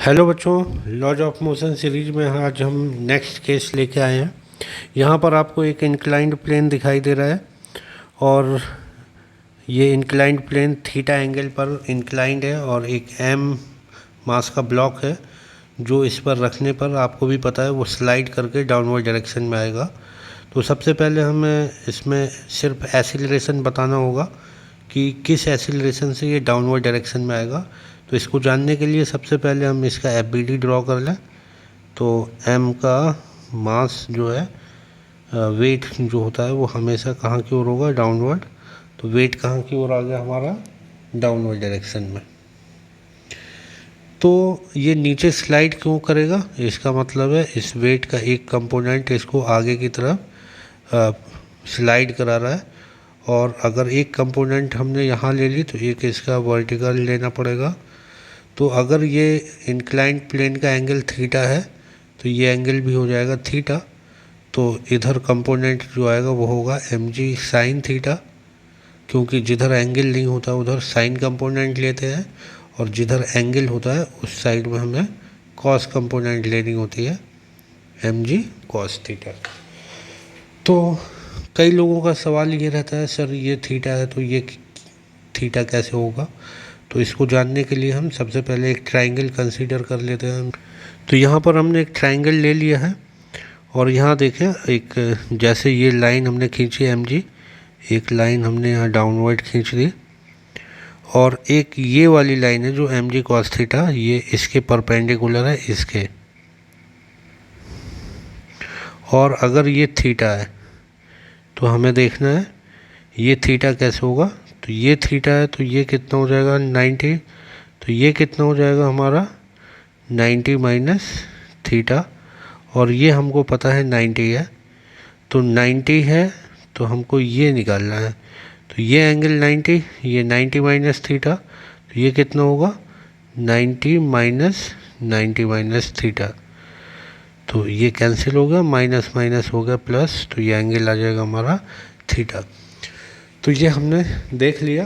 Hello बच्चों, laws of motion series में आज हम नेक्स्ट केस लेके आए हैं। यहाँ पर आपको एक इंक्लाइंड प्लेन दिखाई दे रहा है और ये इंक्लाइंड प्लेन थीटा एंगल पर इंक्लाइंड है और एक एम मास का ब्लॉक है जो इस पर रखने पर आपको भी पता है वो स्लाइड करके डाउनवर्ड डायरेक्शन में आएगा। तो सबसे पहले हमें इसमें सिर्फ एसिलरेशन बताना होगा कि किस एसिलरेशन से ये डाउनवर्ड डायरेक्शन में आएगा। तो इसको जानने के लिए सबसे पहले हम इसका एफ ड्रॉ कर लें। तो एम का मास जो है वेट जो होता है वो हमेशा कहाँ की ओर होगा, डाउनवर्ड। तो वेट कहाँ की ओर आ गया हमारा, डाउनवर्ड डायरेक्शन में। तो ये नीचे स्लाइड क्यों करेगा, इसका मतलब है इस वेट का एक कंपोनेंट इसको आगे की तरफ स्लाइड करा रहा है और अगर एक कंपोनेंट हमने यहाँ ले ली तो एक इसका वर्टिकल लेना पड़ेगा। तो अगर ये इंक्लाइंड प्लेन का एंगल थीटा है तो ये एंगल भी हो जाएगा थीटा। तो इधर कंपोनेंट जो आएगा वो होगा एम जी साइन थीटा, क्योंकि जिधर एंगल नहीं होता उधर साइन कंपोनेंट लेते हैं और जिधर एंगल होता है उस साइड में हमें कॉस कंपोनेंट लेनी होती है, एम जी कॉस थीटा। तो कई लोगों का सवाल ये रहता है, सर ये थीटा है तो ये थीटा कैसे होगा। तो इसको जानने के लिए हम सबसे पहले एक ट्रायंगल कंसीडर कर लेते हैं। तो यहाँ पर हमने एक ट्रायंगल ले लिया है और यहाँ देखें एक जैसे ये लाइन हमने खींची एम जी, एक लाइन हमने यहाँ डाउनवर्ड खींच दी और एक ये वाली लाइन है जो एम जी कॉस थीटा, ये इसके परपेंडिकुलर है इसके। और अगर ये थीटा है तो हमें देखना है ये थीटा कैसे होगा। तो ये थीटा है तो ये कितना हो जाएगा 90, तो ये कितना हो जाएगा हमारा 90 माइनस थीटा और ये हमको पता है 90 है। तो 90 है तो हमको ये निकालना है। तो ये एंगल 90, ये 90 माइनस थीटा, तो ये कितना होगा 90 माइनस थीटा। तो ये कैंसिल हो गया, माइनस माइनस हो गया प्लस, तो ये एंगल आ जाएगा हमारा थीटा। तो ये हमने देख लिया।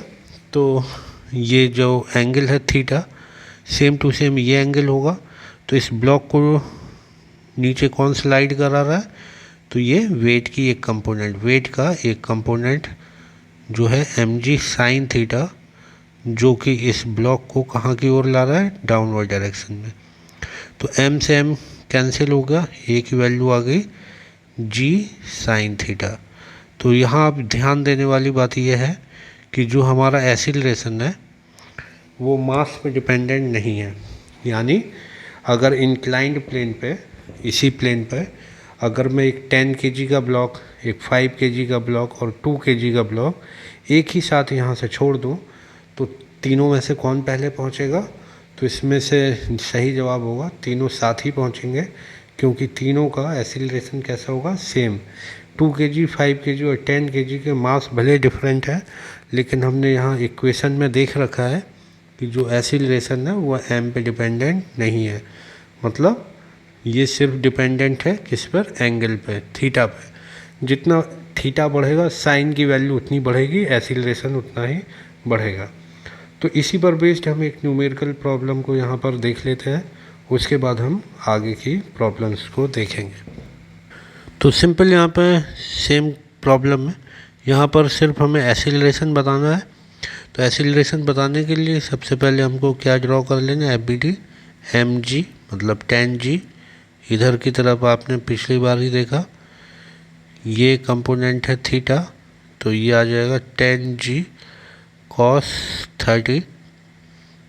तो ये जो एंगल है थीटा सेम टू सेम ये एंगल होगा। तो इस ब्लॉक को नीचे कौन स्लाइड करा रहा है, तो ये वेट की एक कंपोनेंट, वेट का एक कंपोनेंट जो है एम जी साइन थीटा, जो कि इस ब्लॉक को कहाँ की ओर ला रहा है, डाउनवर्ड डायरेक्शन में। तो एम से एम कैंसिल हो गया, ए की वैल्यू आ गई जी साइन थीटा। तो यहाँ अब ध्यान देने वाली बात यह है कि जो हमारा एसिलरेशन है वो मास पे डिपेंडेंट नहीं है। यानी अगर इंक्लाइंड प्लेन पे, इसी प्लेन पे अगर मैं एक 10 kg का ब्लॉक, एक 5 kg का ब्लॉक और 2 kg का ब्लॉक एक ही साथ यहाँ से छोड़ दूँ तो तीनों में से कौन पहले पहुँचेगा। तो इसमें से सही जवाब होगा तीनों साथ ही पहुँचेंगे, क्योंकि तीनों का एसिलरेशन कैसा होगा, सेम। 2 kg, 5 kg और 10 kg के मास भले डिफरेंट है, लेकिन हमने यहाँ इक्वेशन में देख रखा है कि जो एसिलरेशन है वो एम पे डिपेंडेंट नहीं है। मतलब ये सिर्फ डिपेंडेंट है किस पर, एंगल पे, थीटा पे। जितना थीटा बढ़ेगा साइन की वैल्यू उतनी बढ़ेगी, एसिलरेशन उतना ही बढ़ेगा। तो इसी पर बेस्ड हम एक न्यूमेरिकल प्रॉब्लम को यहाँ पर देख लेते हैं, उसके बाद हम आगे की प्रॉब्लम्स को देखेंगे। तो सिंपल यहाँ पे सेम प्रॉब्लम है, यहाँ पर सिर्फ हमें एसिलरेशन बताना है। तो एसिलरेशन बताने के लिए सबसे पहले हमको क्या ड्रॉ कर लेना, F B D, M G मतलब 10 जी। इधर की तरफ आपने पिछली बार ही देखा ये कंपोनेंट है थीटा, तो ये आ जाएगा 10 जी कॉस 30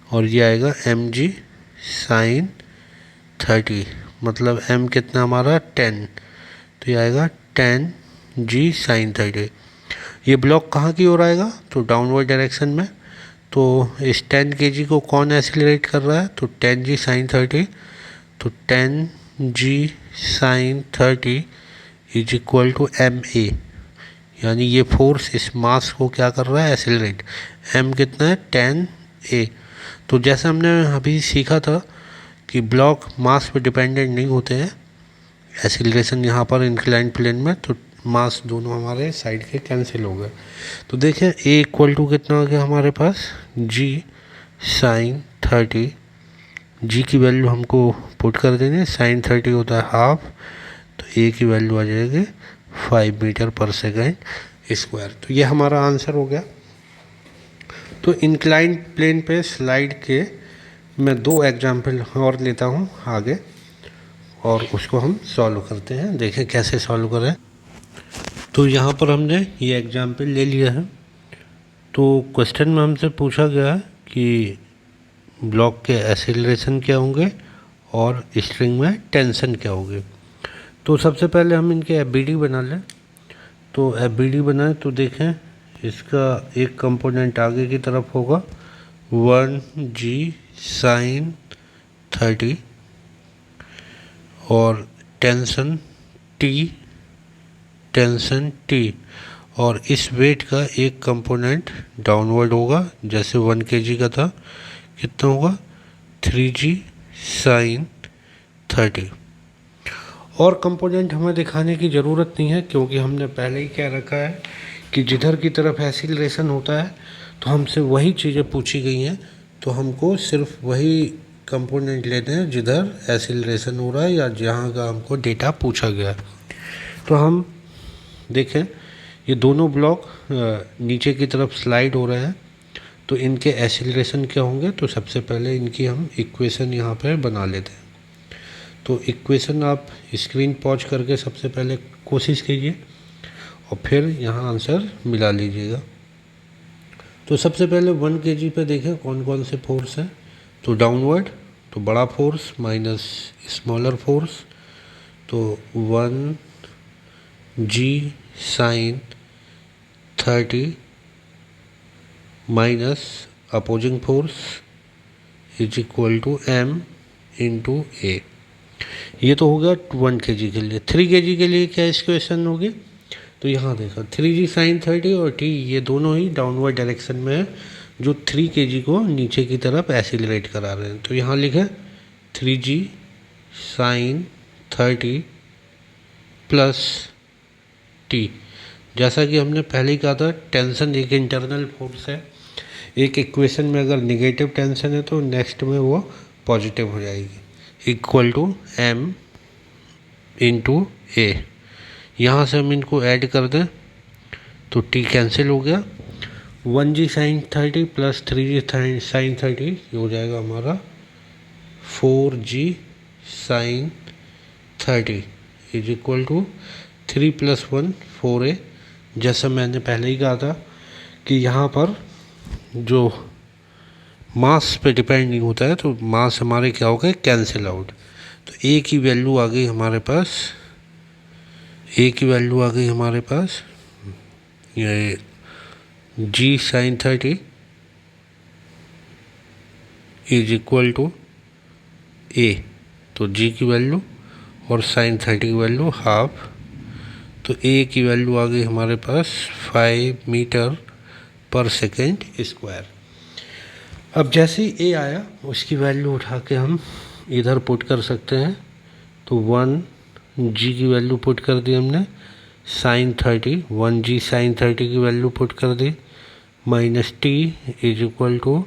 और ये आएगा एम जी साइन 30, मतलब एम कितना हमारा 10, तो ये आएगा 10 जी साइन 30। ये ब्लॉक कहाँ की ओर आएगा, तो डाउनवर्ड डायरेक्शन में। तो इस 10 kg को कौन एसिलरेट कर रहा है, तो 10 जी साइन 30। तो 10 g sine 30 is equal to m a, यानी ये फोर्स इस मास को क्या कर रहा है, एसिलरेट। एम कितना है 10 ए। तो जैसा हमने अभी सीखा था कि ब्लॉक मास पे डिपेंडेंट नहीं होते हैं, एसिलरेशन यहाँ पर इंक्लाइंड प्लेन में, तो मास दोनों हमारे साइड के कैंसिल हो गए। तो देखें ए इक्वल टू कितना आ गया हमारे पास, जी साइन 30 जी की वैल्यू हमको पुट कर देंगे, sin 30 होता है हाफ, तो ए की वैल्यू आ जाएगी 5 मीटर पर सेकेंड स्क्वायर। तो ये हमारा आंसर हो गया। तो इंक्लाइंड प्लेन पे स्लाइड के मैं 2 एग्जाम्पल और लेता हूँ आगे, और उसको हम सॉल्व करते हैं, देखें कैसे सॉल्व करें। तो यहाँ पर हमने ये एग्जाम्पल ले लिया है। तो क्वेश्चन में हमसे पूछा गया कि ब्लॉक के एक्सीलरेशन क्या होंगे और स्ट्रिंग में टेंशन क्या होगी। तो सबसे पहले हम इनके एफ बना लें। तो एफ बनाएं तो देखें इसका एक कंपोनेंट आगे की तरफ होगा 1g sin 30 और टेंशन T और इस वेट का एक कंपोनेंट डाउनवर्ड होगा, जैसे 1 kg का था, कितना होगा 3g sin 30। और कंपोनेंट हमें दिखाने की ज़रूरत नहीं है, क्योंकि हमने पहले ही क्या रखा है कि जिधर की तरफ एक्सीलरेशन होता है तो हमसे वही चीज़ें पूछी गई हैं, तो हमको सिर्फ वही कंपोनेंट लेते हैं जिधर एक्सीलरेशन हो रहा है या जहाँ का हमको डेटा पूछा गया है। तो हम देखें ये दोनों ब्लॉक नीचे की तरफ स्लाइड हो रहे हैं, तो इनके एक्सीलरेशन क्या होंगे। तो सबसे पहले इनकी हम इक्वेशन यहाँ पर बना लेते हैं। तो इक्वेशन आप स्क्रीन पॉज करके सबसे पहले कोशिश कीजिए और फिर यहाँ आंसर मिला लीजिएगा। तो सबसे पहले 1 kg पे देखें कौन कौन से फोर्स हैं। तो डाउनवर्ड तो बड़ा फोर्स माइनस स्मॉलर फोर्स, तो 1g sin 30 minus opposing force is equal to m into a. ये तो हो गया 1 kg के लिए। 3 kg के लिए क्या इक्वेशन होगी। तो यहाँ देखा 3g sin 30 और t ये दोनों ही डाउनवर्ड डायरेक्शन में है, जो 3 kg को नीचे की तरफ एक्सीलरेट करा रहे हैं। तो यहाँ लिखे 3g sin 30 प्लस t। जैसा कि हमने पहले ही कहा था, टेंशन एक इंटरनल फोर्स है। एक इक्वेशन में अगर निगेटिव टेंशन है तो नेक्स्ट में वो पॉजिटिव हो जाएगी, इक्वल टू m इंटू ए। यहाँ से हम इनको ऐड कर दें तो t कैंसिल हो गया। 1g sin 30 plus 3g sin 30 ये हो जाएगा हमारा 4g sin 30 is equal to 3 + 1 4a। जैसा मैंने पहले ही कहा था कि यहाँ पर जो मास पे डिपेंड नहीं होता है, तो मास हमारे क्या हो गए कैंसिल आउट। तो ए की वैल्यू आ गई हमारे पास, ये g sin 30 is equal to a. तो g की वैल्यू और sin 30 की वैल्यू हाफ, तो a की वैल्यू आ गई हमारे पास 5 मीटर पर सेकेंड स्क्वायर। अब जैसे ही a आया उसकी वैल्यू उठा के हम इधर पुट कर सकते हैं। तो 1g की वैल्यू पुट कर दी हमने, sin 30 1g sin 30 की वैल्यू पुट कर दी, minus t is equal to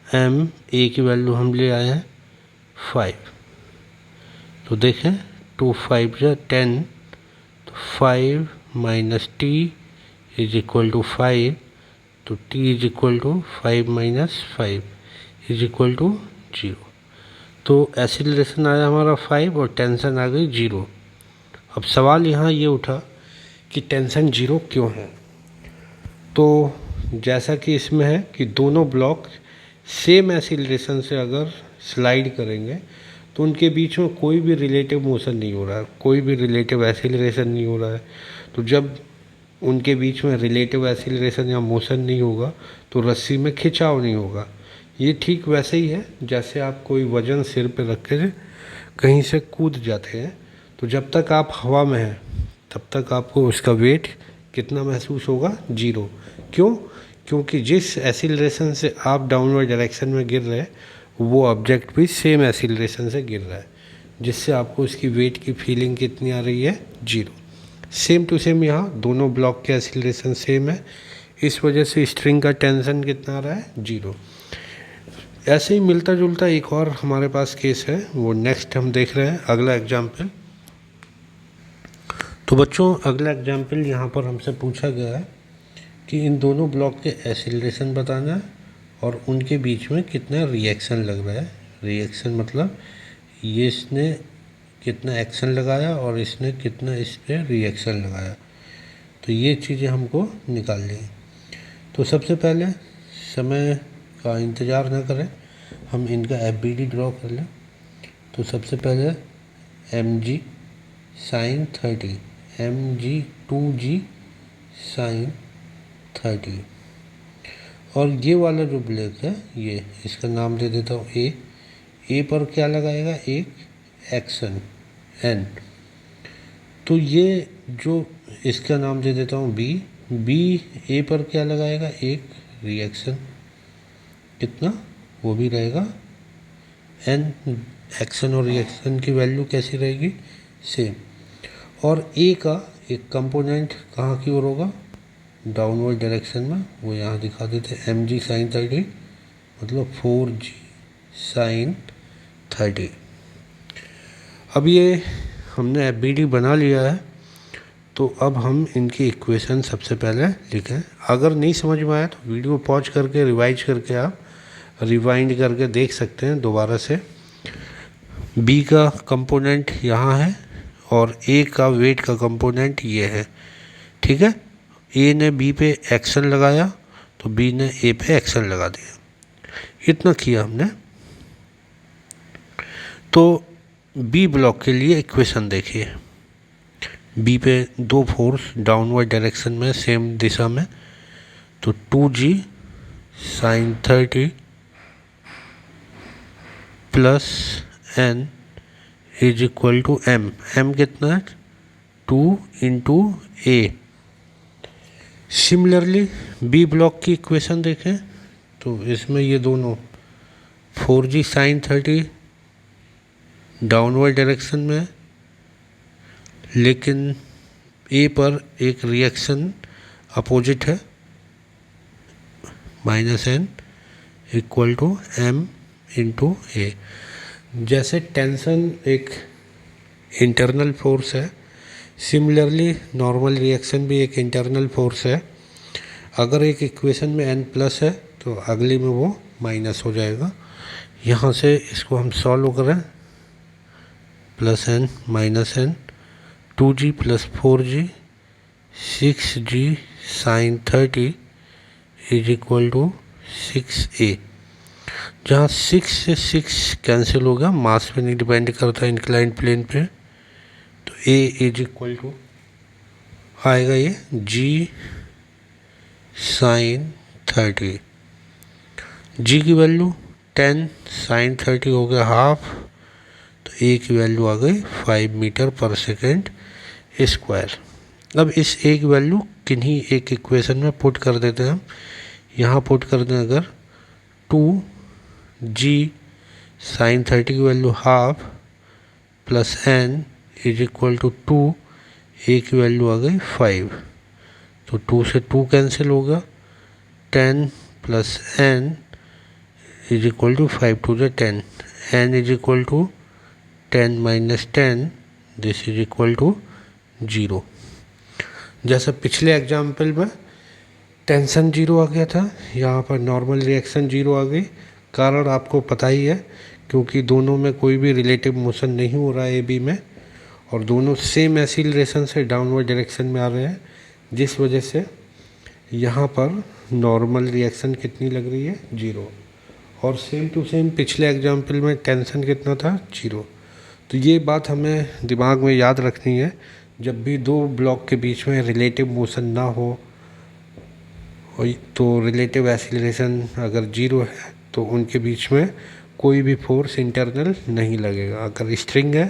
m, a की वैल्यू हम ले आए हैं 5। तो देखें 2 5 या 10, तो 5 minus t is equal to 5, तो t is equal to 5 minus 5 is equal to 0। तो एक्सीलरेशन आया हमारा 5 और टेंशन आ गई 0। अब सवाल यहाँ ये उठा कि टेंशन 0 क्यों है। तो जैसा कि इसमें है कि दोनों ब्लॉक सेम एक्सीलरेशन से अगर स्लाइड करेंगे तो उनके बीच में कोई भी रिलेटिव मोशन नहीं हो रहा है, कोई भी रिलेटिव एक्सीलरेशन नहीं हो रहा है। तो जब उनके बीच में रिलेटिव एक्सीलरेशन या मोशन नहीं होगा तो रस्सी में खिंचाव नहीं होगा। ये ठीक वैसे ही है जैसे आप कोई वज़न सिर पे रख के कहीं से कूद जाते हैं, तो जब तक आप हवा में हैं तब तक आपको उसका वेट कितना महसूस होगा 0। क्यों? क्योंकि जिस एक्सीलरेशन से आप डाउनवर्ड डायरेक्शन में गिर रहे हैं वो ऑब्जेक्ट भी सेम एक्सीलरेशन से गिर रहा है, जिससे आपको उसकी वेट की फीलिंग कितनी आ रही है 0। सेम टू सेम यहाँ दोनों ब्लॉक के एक्सीलरेशन सेम है, इस वजह से स्ट्रिंग का टेंशन कितना आ रहा है 0। ऐसे ही मिलता जुलता एक और हमारे पास केस है, वो नेक्स्ट हम देख रहे हैं अगला एग्जाम्पल। तो बच्चों अगला एग्जाम्पल यहाँ पर हमसे पूछा गया है कि इन दोनों ब्लॉक के एक्सीलरेशन बताना है और उनके बीच में कितना रिएक्शन लग रहा है। रिएक्शन मतलब ये इसने कितना एक्शन लगाया और इसने कितना इस पर रिएक्शन लगाया, तो ये चीज़ें हमको निकालनी है। तो सबसे पहले समय का इंतज़ार न करें, हम इनका FBD ड्रॉ कर लें। तो सबसे पहले mg sin 30, mg 2g sin 30, और ये वाला जो ब्लॉक है ये इसका नाम दे देता हूँ ए पर क्या लगाएगा, एक एक्शन n। तो ये जो इसका नाम दे देता हूँ बी ए पर क्या लगाएगा, एक रिएक्शन, कितना, वो भी रहेगा n। एक्शन और रिएक्शन की वैल्यू कैसी रहेगी, सेम। और ए का एक कंपोनेंट कहाँ की ओर होगा, डाउनवर्ड डायरेक्शन में, वो यहाँ दिखा देते हैं mg sin 30 मतलब 4g sin 30। अब ये हमने FBD बना लिया है, तो अब हम इनकी इक्वेशन सबसे पहले लिखें। अगर नहीं समझ में आया तो वीडियो पॉज करके रिवाइज करके आप रिवाइंड करके देख सकते हैं दोबारा से। बी का कंपोनेंट यहाँ है और ए का वेट का कंपोनेंट ये है, ठीक है। ए ने बी पे एक्शन लगाया तो बी ने ए पे एक्शन लगा दिया, इतना किया हमने। तो बी ब्लॉक के लिए इक्वेशन देखिए, बी पे दो फोर्स डाउनवर्ड डायरेक्शन में सेम दिशा में, तो 2g sin 30 plus n is equal to m कितना है, 2 into A. Similarly B block की इक्वेशन देखें तो इसमें ये दोनों 4g sin 30 डाउनवर्ड डायरेक्शन में, लेकिन ए पर एक रिएक्शन अपोजिट है -n equal to m into a. जैसे टेंशन एक इंटरनल फोर्स है, सिमिलरली नॉर्मल रिएक्शन भी एक इंटरनल फोर्स है। अगर एक इक्वेशन में n प्लस है तो अगली में वो माइनस हो जाएगा। यहाँ से इसको हम सॉल्व करें, plus n minus n, 2g plus 4g 6g sin 30 is equal to 6a। जहाँ 6 से 6 कैंसिल होगा, मास पे नहीं डिपेंड करता इंक्लाइंड प्लेन पे, तो a इज इक्वल टू आएगा ये g sin 30। g की वैल्यू 10 sin 30 हो गया हाफ, तो a की वैल्यू आ गई 5 मीटर पर सेकेंड स्क्वायर। अब इस a की वैल्यू किन्हीं एक इक्वेशन में पुट कर देते हैं हम। यहाँ पुट कर दें अगर 2g sin 30 की value half plus n is equal to 2, a की वैल्यू आ गई 5, तो 2 से 2 कैंसिल होगा, 10 plus n is equal to 5 to the 10, n is equal to 10 minus 10, this is equal to 0। जैसा पिछले एग्जाम्पल में टेंशन 0 आ गया था, यहाँ पर नॉर्मल रिएक्शन 0 आ गई। कारण आपको पता ही है, क्योंकि दोनों में कोई भी रिलेटिव मोशन नहीं हो रहा है ए बी में, और दोनों सेम एक्सीलरेशन से डाउनवर्ड डायरेक्शन में आ रहे हैं, जिस वजह से यहाँ पर नॉर्मल रिएक्शन कितनी लग रही है, 0। और सेम टू सेम पिछले एग्जाम्पल में टेंशन कितना था, 0। तो ये बात हमें दिमाग में याद रखनी है, जब भी दो ब्लॉक के बीच में रिलेटिव मोशन ना हो तो रिलेटिव एक्सीलरेशन अगर 0 है तो उनके बीच में कोई भी फोर्स इंटरनल नहीं लगेगा। अगर स्ट्रिंग है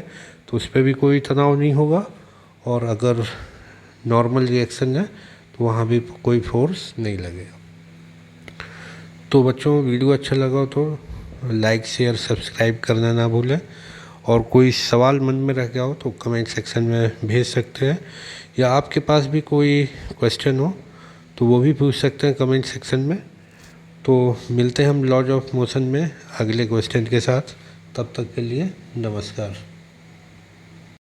तो उस पर भी कोई तनाव नहीं होगा, और अगर नॉर्मल रिएक्शन है तो वहाँ भी कोई फोर्स नहीं लगेगा। तो बच्चों वीडियो अच्छा लगा तो लाइक शेयर सब्सक्राइब करना ना भूलें, और कोई सवाल मन में रह गया हो तो कमेंट सेक्शन में भेज सकते हैं, या आपके पास भी कोई क्वेश्चन हो तो वो भी पूछ सकते हैं कमेंट सेक्शन में। तो मिलते हैं हम लॉज ऑफ मोशन में अगले क्वेश्चन के साथ। तब तक के लिए नमस्कार।